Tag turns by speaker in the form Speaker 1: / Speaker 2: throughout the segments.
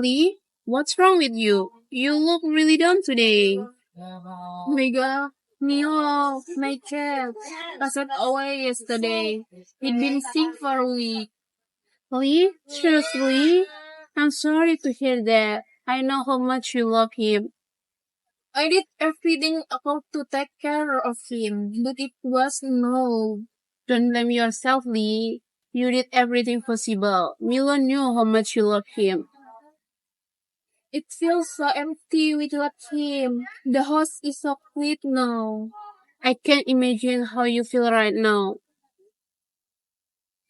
Speaker 1: Lee, what's wrong with you? You look really down today. Oh my god, Milo, my cat, passed away yesterday. He'd been sick for a week. Lee, seriously? I'm sorry to hear that. I know how much you love him. I did everything I could to take care of him, but it was no. Don't blame yourself, Lee. You did everything possible. Milo knew how much you love him. It feels so empty without him. The house is so quiet now. I can't imagine how you feel right now.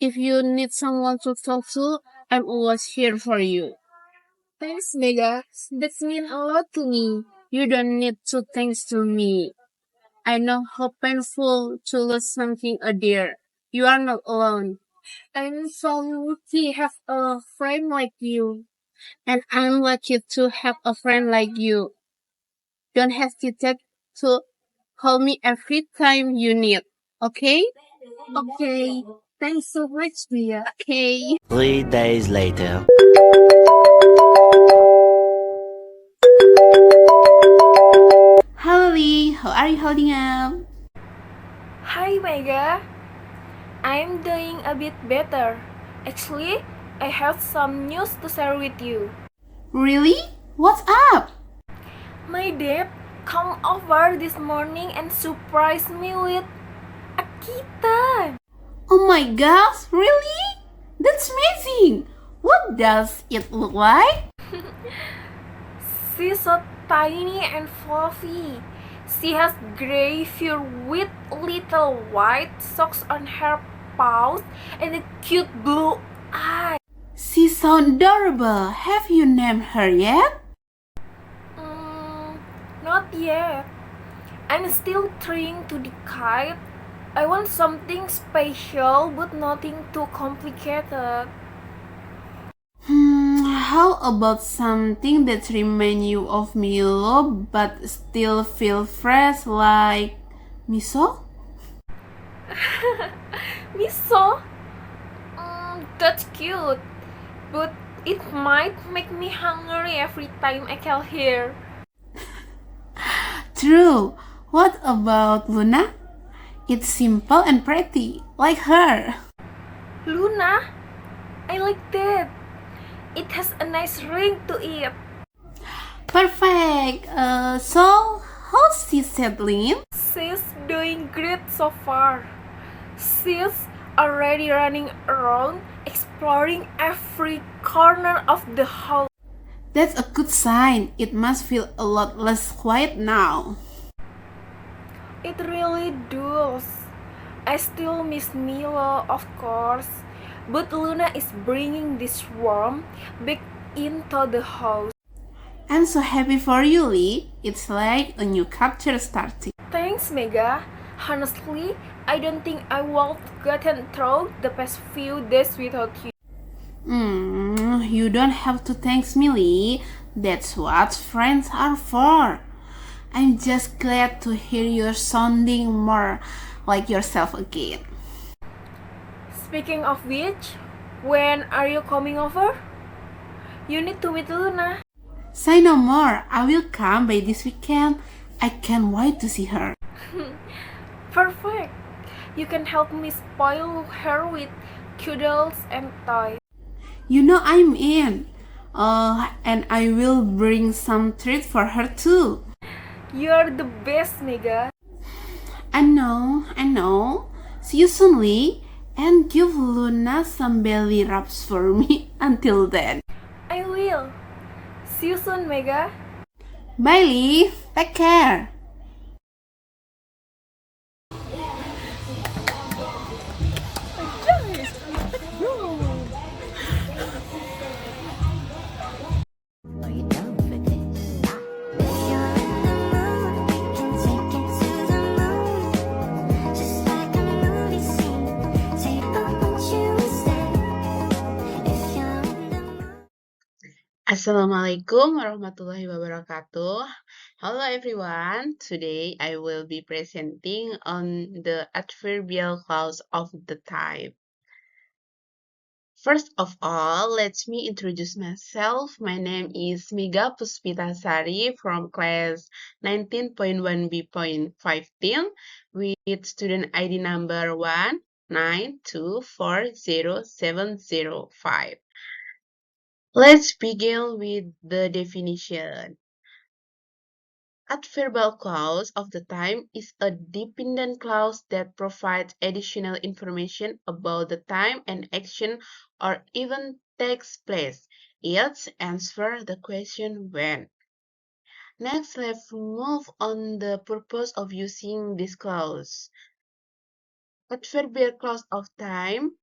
Speaker 1: If you need someone to talk to, I'm always here for you. Thanks, Mega. That means a lot to me. You don't need to thanks to me. I know how painful to lose something dear. You are not alone. I'm so lucky to have a friend like you. And I'm lucky to have a friend like you. Don't hesitate to call me every time you need. Okay? Okay. Thanks so much, Mia. Okay.
Speaker 2: 3 days later.
Speaker 3: Hello Lee, how are you holding up?
Speaker 4: Hi Mega, I'm doing a bit better. Actually, I have some news to share with you.
Speaker 3: Really? What's up?
Speaker 4: My dad come over this morning and surprised me with a kitten.
Speaker 3: Oh my gosh, really? That's amazing! What does it look like?
Speaker 4: She's so tiny and fluffy. She has gray fur with little white socks on her paws and a cute blue eye.
Speaker 3: She sounds adorable. Have you named her yet?
Speaker 4: Not yet. I'm still trying to decide. I want something special but nothing too complicated.
Speaker 3: How about something that reminds you of Milo but still feel fresh like miso?
Speaker 4: Miso? That's cute. But it might make me hungry every time I call her.
Speaker 3: True. What about Luna? It's simple and pretty, like her.
Speaker 4: Luna? I like that. It has a nice ring to it.
Speaker 3: Perfect. So how's she settling?
Speaker 4: She's doing great so far. She's already running around, exploring every corner of the house.
Speaker 3: That's a good sign. It must feel a lot less quiet now.
Speaker 4: It really does. I still miss Milo, of course, but Luna is bringing this warmth back into the house.
Speaker 3: I'm so happy for you, Lee. It's like a new chapter starting.
Speaker 4: Thanks, Mega. Honestly, I don't think I would have gotten through the past few days without you.
Speaker 3: You don't have to thank me, Lee. That's what friends are for. I'm just glad to hear you sounding more like yourself again.
Speaker 4: Speaking of which, when are you coming over? You need to meet Luna.
Speaker 3: Say no more. I will come by this weekend. I can't wait to see her.
Speaker 4: Perfect. You can help me spoil her with cuddles and toys.
Speaker 3: You know I'm in. And I will bring some treat for her too.
Speaker 4: You're the best, Mega.
Speaker 3: I know. See you soon, Lee. And give Luna some belly rubs for me until then.
Speaker 4: I will. See you soon, Mega.
Speaker 3: Bye, Lee. Take care.
Speaker 1: Assalamualaikum warahmatullahi wabarakatuh. Hello everyone. Today I will be presenting on the adverbial clause of the type.
Speaker 5: First of all, let me introduce myself. My name is Mega Puspitasari from class 19.1B.15 with student ID number 192400705. Let's begin with the definition. Adverbial clause of the time is a dependent clause that provides additional information about the time an action or event takes place. It answers the question when. Next, let's move on the purpose of using this clause. Adverbial clause of time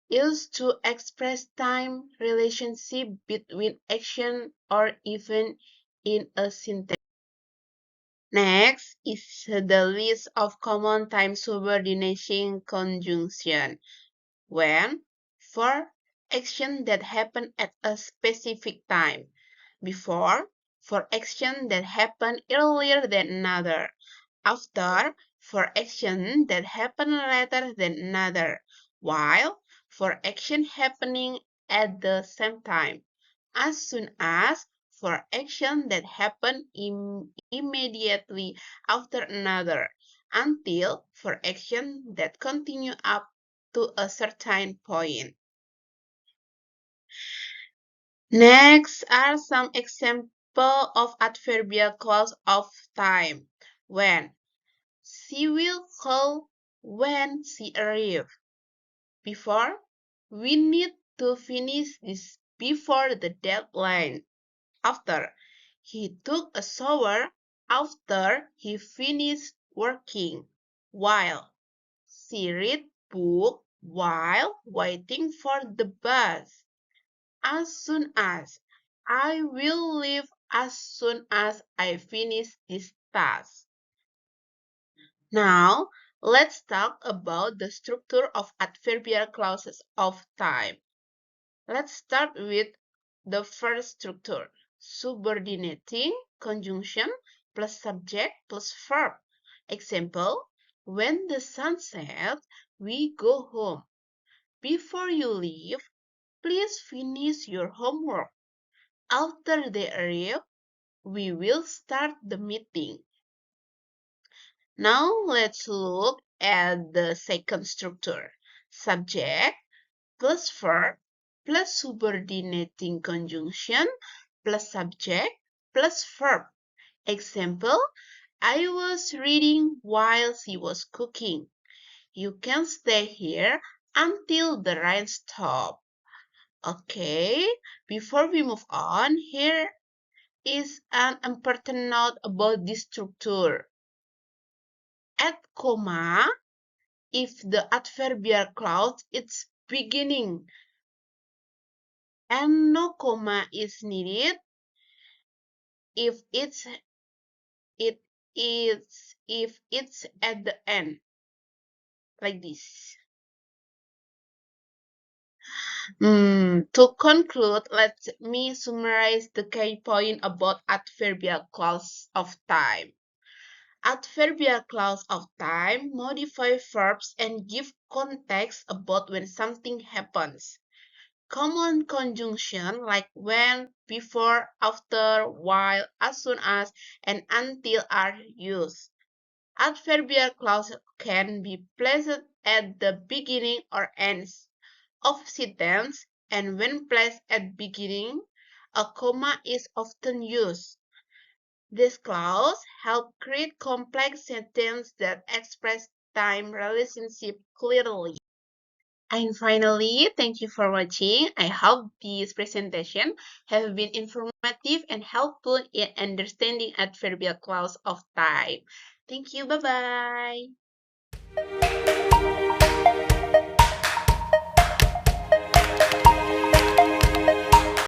Speaker 5: is to express time relationship between action or event in a sentence. Next is the list of common time subordination conjunction. When, for action that happen at a specific time. Before, for action that happen earlier than another. After, for action that happen later than another. While, for action happening at the same time. As soon as, for action that happen immediately after another. Until, for action that continue up to a certain point. Next are some examples of adverbial clause of time. When. She will call when she arrives. Before. We need to finish this before the deadline. After. He took a shower after he finished working. While. She read book while waiting for the bus. As soon as. I will leave as soon as I finish this task. Now, let's talk about the structure of adverbial clauses of time. Let's start with the first structure, subordinating conjunction plus subject plus verb. Example, when the sun sets, we go home. Before you leave, please finish your homework. After they arrive, we will start the meeting. Now let's look at the second structure. Subject plus verb plus subordinating conjunction plus subject plus verb. Example, I was reading while she was cooking. You can stay here until the rain stops. Okay, before we move on, here is an important note about this structure. Add comma if the adverbial clause is beginning and no comma is needed if it's at the end, like this. To conclude, let me summarize the key point about adverbial clause of time. Adverbial clause of time modify verbs and give context about when something happens. Common conjunction like when, before, after, while, as soon as, and until are used. Adverbial clause can be placed at the beginning or end of sentence, and when placed at beginning, a comma is often used. This clause help create complex sentences that express time relationship clearly. And finally, thank you for watching. I hope this presentation have been informative and helpful in understanding adverbial clause of time. Thank you. Bye-bye.